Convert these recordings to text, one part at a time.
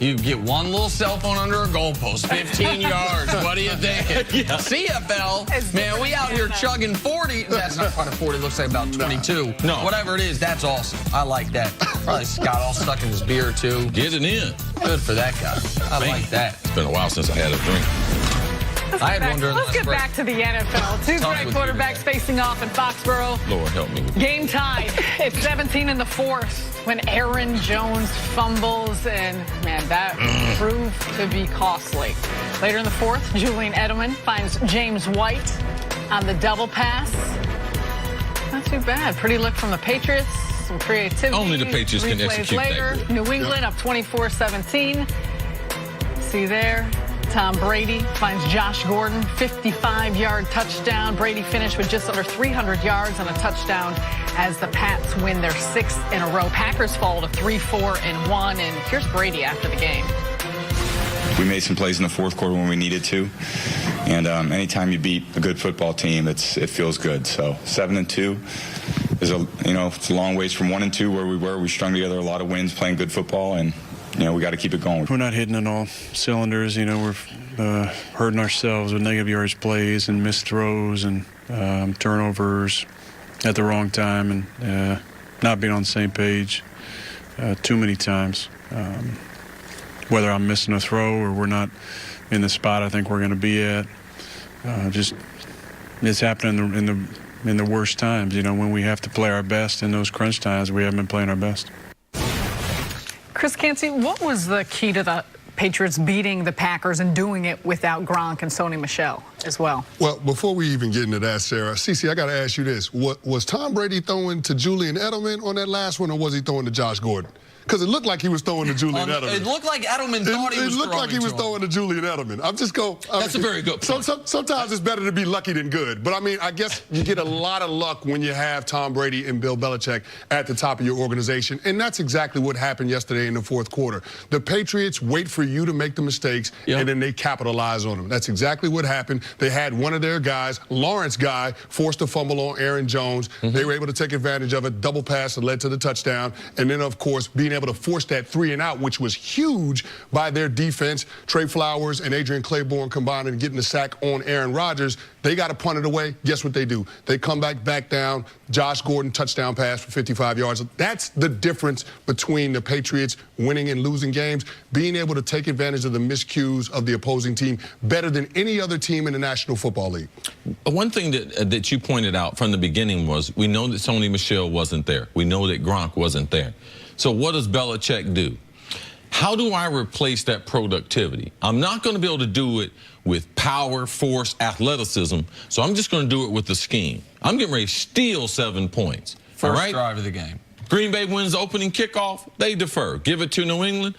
You get one little cell phone under a goalpost, 15 yards. What do you think? Yeah. CFL, man, we out here chugging 40. That's not quite a 40. Looks like about 22. No. Whatever it is, that's awesome. I like that. Probably Scott all stuck in his beer, too. Get it in. Good for that guy. I like that. It's been a while since I had a drink. Let's get back to the NFL. Two great quarterbacks facing off in Foxborough. Lord help me. Game tied. It's 17 in the fourth when Aaron Jones fumbles, and man, that proved to be costly. Later in the fourth, Julian Edelman finds James White on the double pass. Not too bad. Pretty look from the Patriots. Some creativity. Only the Patriots can execute later. that. New England up 24-17. See there. Tom Brady finds Josh Gordon, 55-yard touchdown. Brady finished with just under 300 yards and a touchdown as the Pats win their 6th in a row. Packers fall to 3-4-1, and here's Brady after the game. We made some plays in the fourth quarter when we needed to, and anytime you beat a good football team, it feels good. So 7-2 is it's a long ways from 1-2 where we were. We strung together a lot of wins, playing good football, and we got to keep it going. We're not hitting on all cylinders. We're hurting ourselves with negative yardage plays and missed throws and turnovers at the wrong time and not being on the same page too many times. Whether I'm missing a throw or we're not in the spot I think we're going to be at, it's happening in the worst times. When we have to play our best in those crunch times, we haven't been playing our best. Chris Canty, what was the key to the Patriots beating the Packers and doing it without Gronk and Sony Michel as well? Well, before we even get into that, Sarah, Cece, I got to ask you this. Was Tom Brady throwing to Julian Edelman on that last one, or was he throwing to Josh Gordon? Because it looked like he was throwing to Julian Edelman. It looked like Edelman thought he was throwing to him. It looked like he was throwing to Julian Edelman. That's a very good point. Sometimes it's better to be lucky than good. But, I guess you get a lot of luck when you have Tom Brady and Bill Belichick at the top of your organization. And that's exactly what happened yesterday in the fourth quarter. The Patriots wait for you to make the mistakes, and then they capitalize on them. That's exactly what happened. They had one of their guys, Lawrence guy, forced a fumble on Aaron Jones. They were able to take advantage of it. Double pass that led to the touchdown. And then, of course, being able to force that 3-and-out, which was huge by their defense. Trey Flowers and Adrian Claiborne combining and getting the sack on Aaron Rodgers. They got to punt it away. Guess what they do? They come back down. Josh Gordon, touchdown pass for 55 yards. That's the difference between the Patriots winning and losing games, being able to take advantage of the miscues of the opposing team better than any other team in the National Football League. One thing that you pointed out from the beginning was we know that Sony Michel wasn't there. We know that Gronk wasn't there. So what does Belichick do? How do I replace that productivity? I'm not going to be able to do it with power, force, athleticism, so I'm just going to do it with the scheme. I'm getting ready to steal 7 points. First drive of the game. Green Bay wins the opening kickoff. They defer. Give it to New England.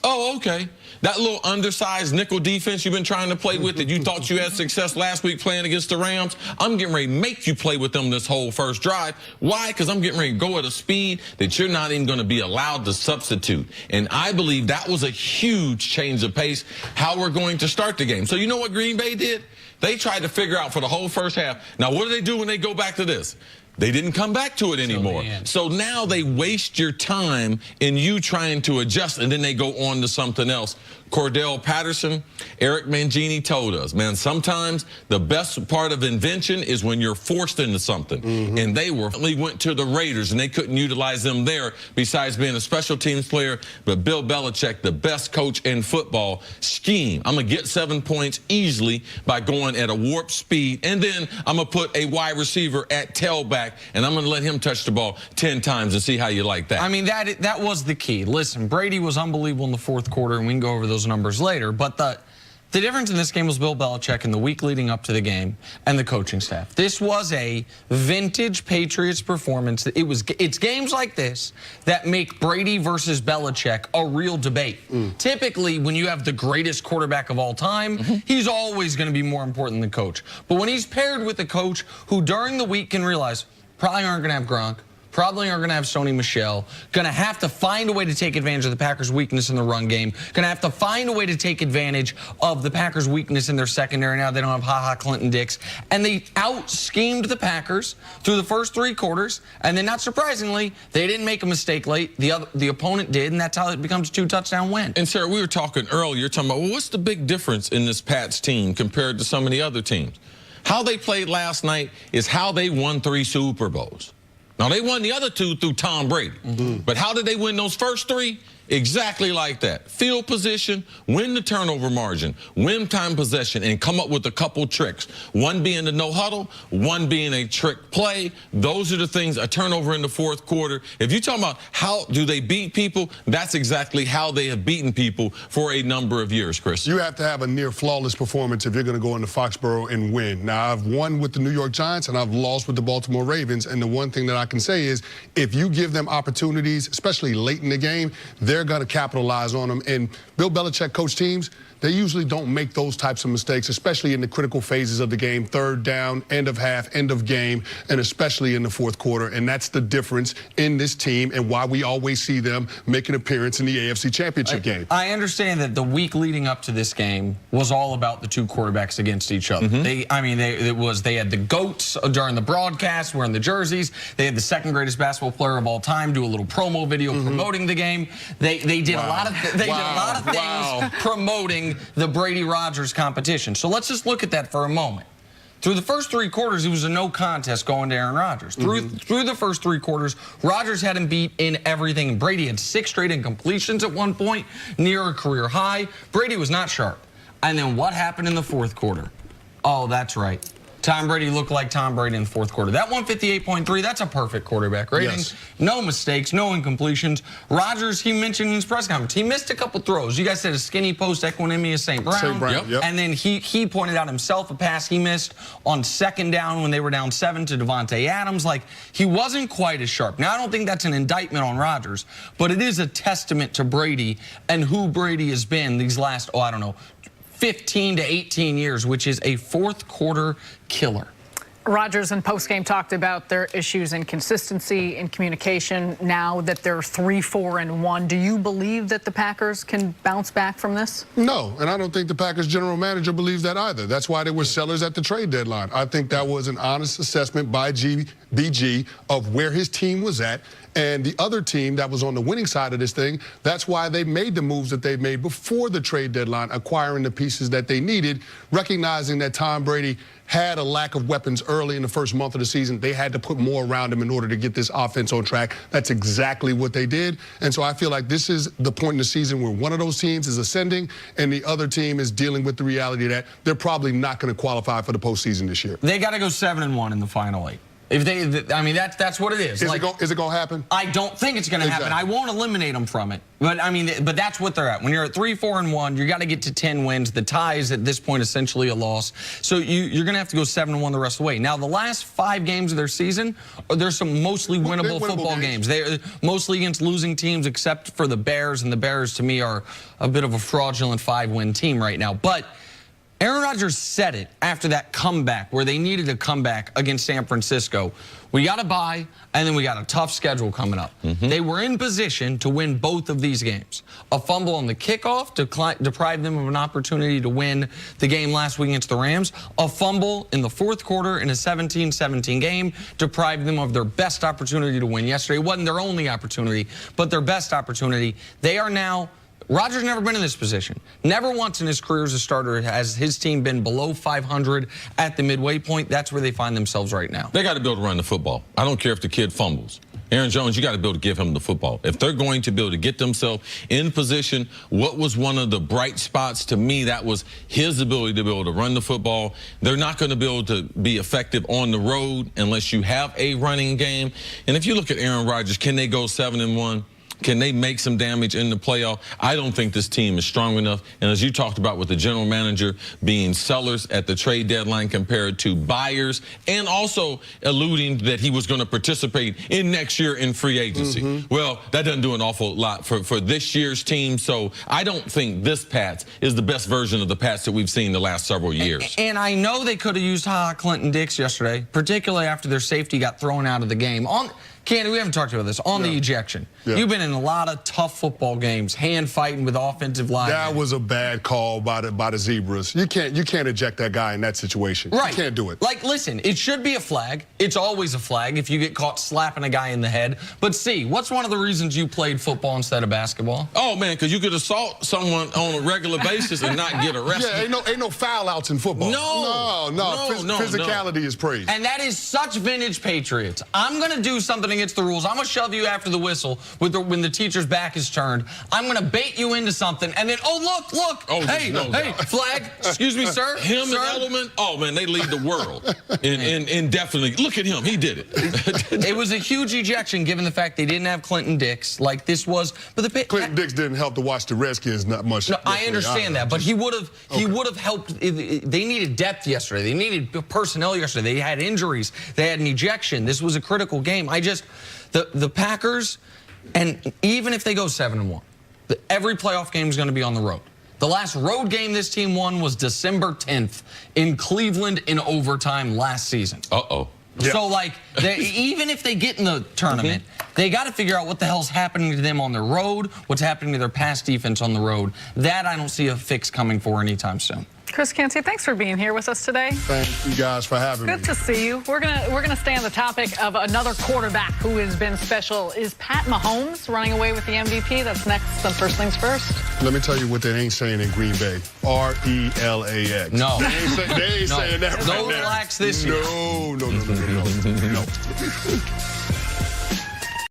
Oh, okay. That little undersized nickel defense you've been trying to play with that you thought you had success last week playing against the Rams, I'm getting ready to make you play with them this whole first drive. Why? Because I'm getting ready to go at a speed that you're not even going to be allowed to substitute. And I believe that was a huge change of pace, how we're going to start the game. So you know what Green Bay did? They tried to figure out for the whole first half. Now, what do they do when they go back to this? They didn't come back to it anymore. So now they waste your time in you trying to adjust, and then they go on to something else. Cordell Patterson, Eric Mangini told us, man, sometimes the best part of invention is when you're forced into something. And they went to the Raiders, and they couldn't utilize them there besides being a special teams player. But Bill Belichick, the best coach in football, scheme. I'm going to get 7 points easily by going at a warp speed, and then I'm going to put a wide receiver at tailback, and I'm going to let him touch the ball 10 times and see how you like that. That was the key. Listen, Brady was unbelievable in the fourth quarter, and we can go over those numbers later, but the difference in this game was Bill Belichick in the week leading up to the game and the coaching staff. This was a vintage Patriots performance. It's games like this that make Brady versus Belichick a real debate. Typically, when you have the greatest quarterback of all time, he's always going to be more important than the coach. But when he's paired with a coach who during the week can realize probably aren't going to have Gronk, probably aren't going to have Sony Michel, going to have to find a way to take advantage of the Packers' weakness in the run game, going to have to find a way to take advantage of the Packers' weakness in their secondary. Now they don't have Ha-Ha Clinton-Dix. And they out-schemed the Packers through the first 3 quarters, and then not surprisingly, they didn't make a mistake late. The opponent did, and that's how it becomes a 2-touchdown win. And Sarah, we were talking earlier, talking about, well, what's the big difference in this Pats team compared to some of the other teams? How they played last night is how they won 3 Super Bowls. Now, they won the other 2 through Tom Brady. But how did they win those first 3? Exactly like that. Field position, win the turnover margin, win time possession, and come up with a couple tricks. One being the no huddle, one being a trick play. Those are the things, a turnover in the fourth quarter. If you're talking about how do they beat people, that's exactly how they have beaten people for a number of years, Chris. You have to have a near flawless performance if you're going to go into Foxborough and win. Now, I've won with the New York Giants and I've lost with the Baltimore Ravens. And the one thing that I can say is if you give them opportunities, especially late in the game, they're going to capitalize on them. And Bill Belichick coach teams, they usually don't make those types of mistakes, especially in the critical phases of the game, 3rd down, end of half, end of game, and especially in the fourth quarter. And that's the difference in this team and why we always see them make an appearance in the AFC Championship game. I understand that the week leading up to this game was all about the 2 quarterbacks against each other. They had the GOATs during the broadcast wearing the jerseys. They had the 2nd greatest basketball player of all time do a little promo video promoting the game. They did a lot of things promoting the Brady Rodgers competition. So let's just look at that for a moment. Through the first 3 quarters, it was a no contest going to Aaron Rodgers. Through the first 3 quarters, Rodgers had him beat in everything. Brady had 6 straight incompletions at one point, near a career high. Brady was not sharp. And then what happened in the fourth quarter? Oh, that's right. Tom Brady looked like Tom Brady in the fourth quarter. That 158.3, that's a perfect quarterback rating. Yes. No mistakes, no incompletions. Rodgers, he mentioned in his press conference, he missed a couple throws. You guys said a skinny post equanimous St. Brown. Yep. And then he pointed out himself a pass he missed on 2nd down when they were down 7 to Devontae Adams. Like, he wasn't quite as sharp. Now, I don't think that's an indictment on Rodgers, but it is a testament to Brady and who Brady has been these last, 15 to 18 years, which is a fourth quarter killer. Rodgers in postgame talked about their issues in consistency and communication. Now that they're 3-4-1, do you believe that the Packers can bounce back from this? No, and I don't think the Packers general manager believes that either. That's why they were sellers at the trade deadline. I think that was an honest assessment by BG of where his team was at. And the other team that was on the winning side of this thing, that's why they made the moves that they made before the trade deadline, acquiring the pieces that they needed, recognizing that Tom Brady had a lack of weapons early in the first month of the season. They had to put more around him in order to get this offense on track. That's exactly what they did. And so I feel like this is the point in the season where one of those teams is ascending and the other team is dealing with the reality that they're probably not going to qualify for the postseason this year. They got to go 7-1 in the final 8. If that's what it is. Is it going to happen? I don't think it's going to happen. I won't eliminate them from it. But but that's what they're at. When you're at 3-4-1, you got to get to 10 wins. The tie is at this point essentially a loss. So you're going to have to go 7-1 the rest of the way. Now, the last 5 games of their season, there's some mostly winnable football games. They're mostly against losing teams, except for the Bears. And the Bears, to me, are a bit of a fraudulent 5-win team right now. But Aaron Rodgers said it after that comeback where they needed a comeback against San Francisco. We got a bye, and then we got a tough schedule coming up. They were in position to win both of these games. A fumble on the kickoff deprived them of an opportunity to win the game last week against the Rams. A fumble in the fourth quarter in a 17-17 game deprived them of their best opportunity to win yesterday. It wasn't their only opportunity, but their best opportunity. They are now... Rodgers never been in this position. Never once in his career as a starter has his team been below 500 at the midway point. That's where they find themselves right now. They got to be able to run the football. I don't care if the kid fumbles. Aaron Jones, you got to be able to give him the football. If they're going to be able to get themselves in position, what was one of the bright spots to me, that was his ability to be able to run the football. They're not going to be able to be effective on the road unless you have a running game. And if you look at Aaron Rodgers, can they go 7-1? Can they make some damage in the playoff? I don't think this team is strong enough. And as you talked about with the general manager being sellers at the trade deadline compared to buyers, and also alluding that he was going to participate in next year in free agency. Well, that doesn't do an awful lot for this year's team. So I don't think this Pats is the best version of the Pats that we've seen the last several years. And I know they could have used Ha-Ha Clinton-Dix yesterday, particularly after their safety got thrown out of the game. Candy, we haven't talked about this. On the ejection. Yeah. You've been in a lot of tough football games, hand fighting with offensive line. That was a bad call by the Zebras. You can't eject that guy in that situation. Right. You can't do it. Like, listen, it should be a flag. It's always a flag if you get caught slapping a guy in the head. But see, what's one of the reasons you played football instead of basketball? Oh, man, because you could assault someone on a regular basis and not get arrested. Yeah, ain't no foul outs in football. No. Physicality is praised. And that is such vintage Patriots. I'm going to do something against the rules. I'm going to shove you after the whistle when the teacher's back is turned. I'm going to bait you into something, and then, oh, look. Oh, hey, flag. Excuse me, sir. Him sir? and Edelman, oh, man, they lead the world. and definitely, look at him. He did it. It was a huge ejection given the fact they didn't have Clinton Dix. Like, this was... But Clinton Dix didn't help to watch the Redskins not much. No, I understand that, but he would have helped. They needed depth yesterday. They needed personnel yesterday. They had injuries. They had an ejection. This was a critical game. The Packers, and even if they go 7-1, every playoff game is going to be on the road. The last road game this team won was December 10th in Cleveland in overtime last season. Uh-oh. Yeah. So, like, even if they get in the tournament, they got to figure out what the hell's happening to them on the road, what's happening to their pass defense on the road. That I don't see a fix coming for anytime soon. Chris Canty, thanks for being here with us today. Thank you guys for having me. Good to see you. We're gonna stay on the topic of another quarterback who has been special. Is Pat Mahomes running away with the MVP? That's next on First Things First. Let me tell you what they ain't saying in Green Bay. RELAX. No. They ain't saying that right now. No relax this year. No.